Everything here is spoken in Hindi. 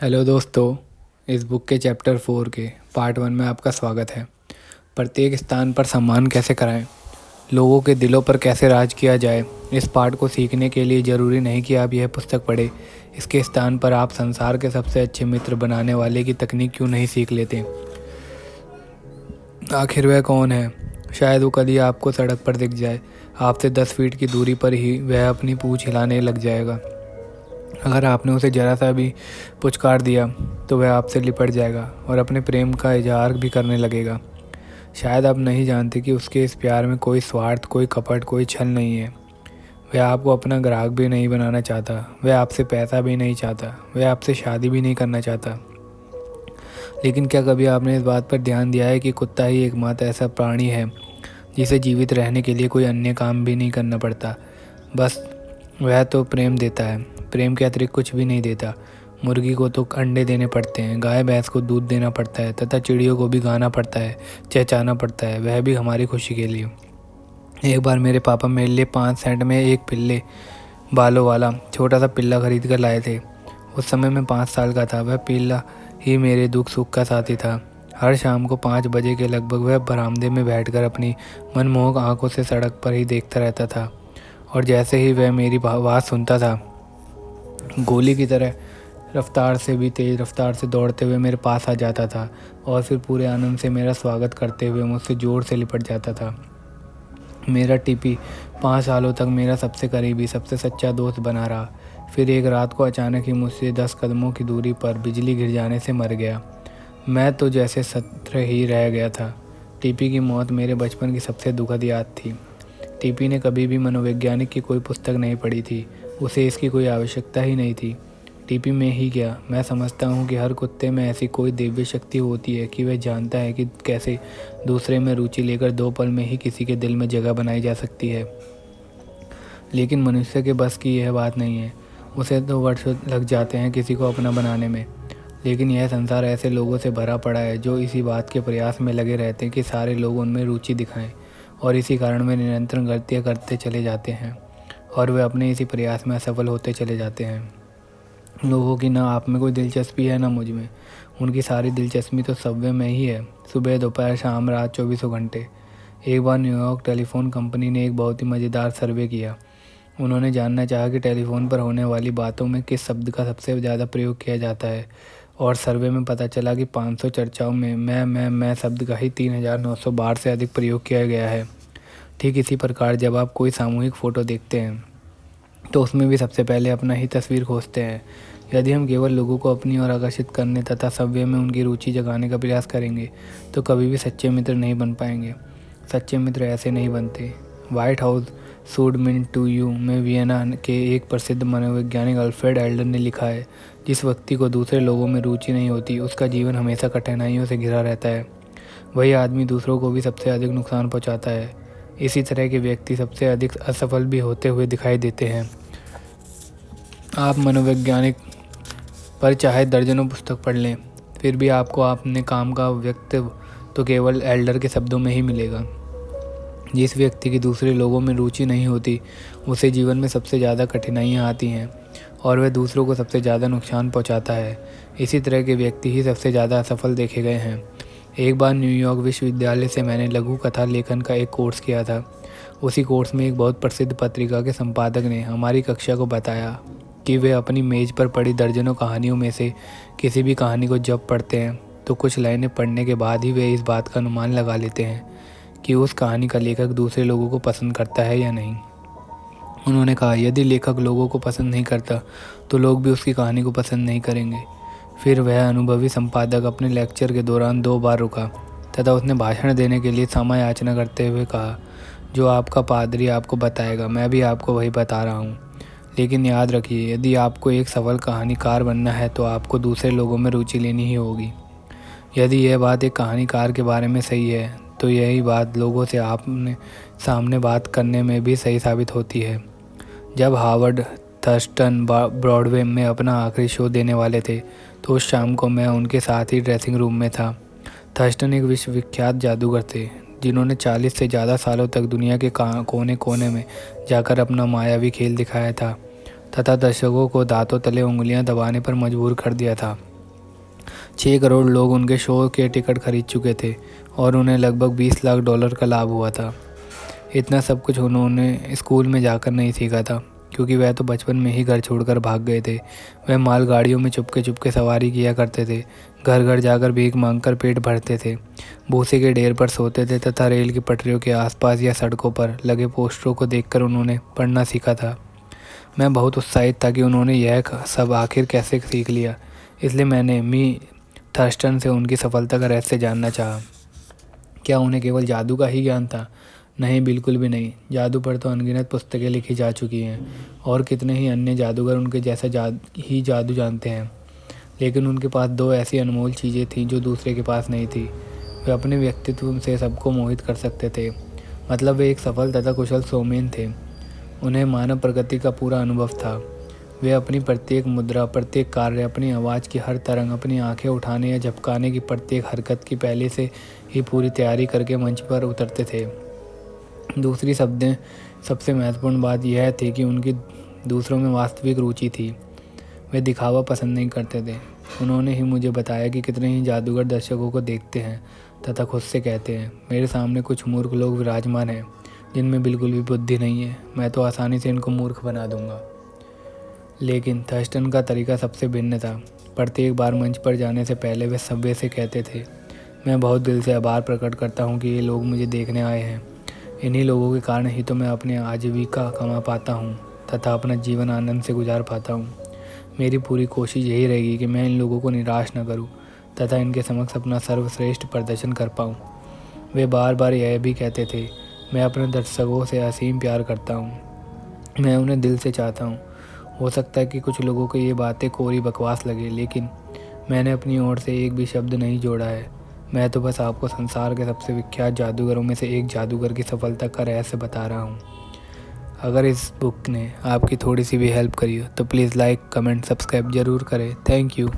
हेलो दोस्तों, इस बुक के चैप्टर 4 के पार्ट 1 में आपका स्वागत है। प्रत्येक स्थान पर सम्मान कैसे कराएं, लोगों के दिलों पर कैसे राज किया जाए। इस पाठ को सीखने के लिए ज़रूरी नहीं कि आप यह पुस्तक पढ़ें। इसके स्थान पर आप संसार के सबसे अच्छे मित्र बनाने वाले की तकनीक क्यों नहीं सीख लेते। आखिर वह कौन है? शायद वो कभी आपको सड़क पर दिख जाए। आपसे 10 फीट की दूरी पर ही वह अपनी पूँछ हिलाने लग जाएगा। अगर आपने उसे ज़रा सा भी पुचकार दिया तो वह आपसे लिपट जाएगा और अपने प्रेम का इजहार भी करने लगेगा। शायद आप नहीं जानते कि उसके इस प्यार में कोई स्वार्थ, कोई कपट, कोई छल नहीं है। वह आपको अपना ग्राहक भी नहीं बनाना चाहता, वह आपसे पैसा भी नहीं चाहता, वह आपसे शादी भी नहीं करना चाहता। लेकिन क्या कभी आपने इस बात पर ध्यान दिया है कि कुत्ता ही एकमात्र ऐसा प्राणी है जिसे जीवित रहने के लिए कोई अन्य काम भी नहीं करना पड़ता। बस वह तो प्रेम देता है, प्रेम के अतिरिक्त कुछ भी नहीं देता। मुर्गी को तो अंडे देने पड़ते हैं, गाय भैंस को दूध देना पड़ता है तथा चिड़ियों को भी गाना पड़ता है, चहचहाना पड़ता है, वह भी हमारी खुशी के लिए। एक बार मेरे पापा मेरे लिए 5 सेंट में एक पिल्ले बालों वाला छोटा सा पिल्ला खरीद कर लाए थे। उस समय मैं 5 साल का था। वह पिल्ला ही मेरे दुख सुख का साथी था। हर शाम को 5 बजे के लगभग वह बरामदे में बैठकर अपनी मनमोहक आंखों से सड़क पर ही देखता रहता था, और जैसे ही वह मेरी आवाज़ सुनता था, गोली की तरह रफ्तार से भी तेज़ रफ्तार से दौड़ते हुए मेरे पास आ जाता था और फिर पूरे आनंद से मेरा स्वागत करते हुए मुझसे ज़ोर से लिपट जाता था। मेरा टीपी 5 सालों तक मेरा सबसे करीबी, सबसे सच्चा दोस्त बना रहा। फिर एक रात को अचानक ही मुझसे 10 कदमों की दूरी पर बिजली गिर जाने से मर गया। मैं तो जैसे सत्र ही रह गया था। टीपी की मौत मेरे बचपन की सबसे दुखद याद थी। टीपी ने कभी भी मनोवैज्ञानिक की कोई पुस्तक नहीं पढ़ी थी, उसे इसकी कोई आवश्यकता ही नहीं थी। टीपी में ही क्या, मैं समझता हूँ कि हर कुत्ते में ऐसी कोई दिव्य शक्ति होती है कि वह जानता है कि कैसे दूसरे में रुचि लेकर 2 पल में ही किसी के दिल में जगह बनाई जा सकती है। लेकिन मनुष्य के बस की यह बात नहीं है। उसे तो वर्षों लग जाते हैं किसी को अपना बनाने में। लेकिन यह संसार ऐसे लोगों से भरा पड़ा है जो इसी बात के प्रयास में लगे रहते हैं कि सारे लोग उनमें रुचि दिखाएं, और इसी कारण वे निरंतर गलतियाँ करते चले जाते हैं और वे अपने इसी प्रयास में असफल होते चले जाते हैं। लोगों की ना आप में कोई दिलचस्पी है ना मुझ में। उनकी सारी दिलचस्पी तो सबवे में ही है, सुबह दोपहर शाम रात 24 घंटे। एक बार न्यूयॉर्क टेलीफोन कंपनी ने एक बहुत ही मज़ेदार सर्वे किया। उन्होंने जानना चाहा कि टेलीफोन पर होने वाली बातों में किस शब्द का सबसे ज़्यादा प्रयोग किया जाता है, और सर्वे में पता चला कि 500 चर्चाओं में मैं शब्द का ही 3900 बार से अधिक प्रयोग किया गया है। ठीक इसी प्रकार जब आप कोई सामूहिक फ़ोटो देखते हैं तो उसमें भी सबसे पहले अपना ही तस्वीर खोजते हैं। यदि हम केवल लोगों को अपनी ओर आकर्षित करने तथा सभ्य में उनकी रुचि जगाने का प्रयास करेंगे तो कभी भी सच्चे मित्र नहीं बन पाएंगे। सच्चे मित्र ऐसे नहीं बनते। White house should mean to you में वियना के एक प्रसिद्ध मनोवैज्ञानिक अल्फ्रेड एडलर ने लिखा है, जिस व्यक्ति को दूसरे लोगों में रुचि नहीं होती उसका जीवन हमेशा कठिनाइयों से घिरा रहता है। वही आदमी दूसरों को भी सबसे अधिक नुकसान पहुंचाता है। इसी तरह के व्यक्ति सबसे अधिक असफल भी होते हुए दिखाई देते हैं। आप मनोवैज्ञानिक पर चाहे दर्जनों पुस्तक पढ़ लें, फिर भी आपको अपने काम का व्यक्तित्व तो केवल एल्डर के शब्दों में ही मिलेगा। जिस व्यक्ति की दूसरे लोगों में रुचि नहीं होती उसे जीवन में सबसे ज़्यादा कठिनाइयाँ आती हैं और वह दूसरों को सबसे ज़्यादा नुकसान पहुंचाता है। इसी तरह के व्यक्ति ही सबसे ज़्यादा असफल देखे गए हैं। एक बार न्यूयॉर्क विश्वविद्यालय से मैंने लघु कथा लेखन का एक कोर्स किया था। उसी कोर्स में एक बहुत प्रसिद्ध पत्रिका के संपादक ने हमारी कक्षा को बताया कि वे अपनी मेज़ पर पड़ी दर्जनों कहानियों में से किसी भी कहानी को जब पढ़ते हैं तो कुछ लाइनें पढ़ने के बाद ही वे इस बात का अनुमान लगा लेते हैं कि उस कहानी का लेखक दूसरे लोगों को पसंद करता है या नहीं। उन्होंने कहा, यदि लेखक लोगों को पसंद नहीं करता तो लोग भी उसकी कहानी को पसंद नहीं करेंगे। फिर वह अनुभवी संपादक अपने लेक्चर के दौरान 2 बार रुका तथा उसने भाषण देने के लिए क्षमा याचना करते हुए कहा, जो आपका पादरी आपको बताएगा मैं भी आपको वही बता रहा हूँ। लेकिन याद रखिए, यदि आपको एक सफल कहानीकार बनना है तो आपको दूसरे लोगों में रुचि लेनी ही होगी। यदि यह बात एक कहानीकार के बारे में सही है तो यही बात लोगों से आपने सामने बात करने में भी सही साबित होती है। जब हावर्ड थर्स्टन ब्रॉडवे में अपना आखिरी शो देने वाले थे तो उस शाम को मैं उनके साथ ही ड्रेसिंग रूम में था। थर्स्टन एक विश्वविख्यात जादूगर थे जिन्होंने 40 से ज़्यादा सालों तक दुनिया के कोने कोने में जाकर अपना मायावी खेल दिखाया था तथा दर्शकों को दांतों तले उंगलियां दबाने पर मजबूर कर दिया था। 6 करोड़ लोग उनके शो के टिकट खरीद चुके थे और उन्हें लगभग 20 लाख डॉलर का लाभ हुआ था। इतना सब कुछ उन्होंने स्कूल में जाकर नहीं सीखा था, क्योंकि वह तो बचपन में ही घर छोड़कर भाग गए थे। वह मालगाड़ियों में चुपके चुपके सवारी किया करते थे, घर घर जाकर भीख मांगकर पेट भरते थे, भूसे के ढेर पर सोते थे तथा रेल की पटरियों के आसपास या सड़कों पर लगे पोस्टरों को देखकर उन्होंने पढ़ना सीखा था। मैं बहुत उत्साहित था कि उन्होंने यह सब आखिर कैसे सीख लिया, इसलिए मैंने मी थर्स्टन से उनकी सफलता का रहस्य जानना चाहा। क्या उन्हें केवल जादू का ही ज्ञान था? नहीं, बिल्कुल भी नहीं। जादू पर तो अनगिनत पुस्तकें लिखी जा चुकी हैं और कितने ही अन्य जादूगर उनके जैसा जादू जानते हैं, लेकिन उनके पास 2 ऐसी अनमोल चीज़ें थीं जो दूसरे के पास नहीं थी। वे अपने व्यक्तित्व से सबको मोहित कर सकते थे। मतलब वे एक सफल तथा कुशल शोमैन थे। उन्हें मानव प्रगति का पूरा अनुभव था। वे अपनी प्रत्येक मुद्रा, प्रत्येक कार्य, अपनी आवाज़ की हर तरंग, अपनी आंखें उठाने या झपकाने की प्रत्येक हरकत की पहले से ही पूरी तैयारी करके मंच पर उतरते थे। दूसरी सबसे महत्वपूर्ण बात यह थी कि उनकी दूसरों में वास्तविक रुचि थी। वे दिखावा पसंद नहीं करते थे। उन्होंने ही मुझे बताया कि कितने ही जादूगर दर्शकों को देखते हैं तथा खुद से कहते हैं, मेरे सामने कुछ मूर्ख लोग विराजमान हैं जिनमें बिल्कुल भी बुद्धि नहीं है, मैं तो आसानी से इनको मूर्ख बना दूंगा। लेकिन थर्स्टन का तरीका सबसे भिन्न था। प्रत्येक बार मंच पर जाने से पहले वे सभ्य से कहते थे, मैं बहुत दिल से आभार प्रकट करता हूँ कि ये लोग मुझे देखने आए हैं। इन्हीं लोगों के कारण ही तो मैं अपनी आजीविका कमा पाता हूँ तथा अपना जीवन आनंद से गुजार पाता हूँ। मेरी पूरी कोशिश यही रहेगी कि मैं इन लोगों को निराश न करूँ तथा इनके समक्ष अपना सर्वश्रेष्ठ प्रदर्शन कर पाऊँ। वे बार बार यह भी कहते थे, मैं अपने दर्शकों से असीम प्यार करता हूँ, मैं उन्हें दिल से चाहता हूँ। हो सकता है कि कुछ लोगों को ये बातें कोरी बकवास लगे, लेकिन मैंने अपनी ओर से एक भी शब्द नहीं जोड़ा है। मैं तो बस आपको संसार के सबसे विख्यात जादूगरों में से एक जादूगर की सफलता का रहस्य बता रहा हूँ। अगर इस बुक ने आपकी थोड़ी सी भी हेल्प करी हो तो प्लीज़ लाइक, कमेंट, सब्सक्राइब ज़रूर करें। Thank you.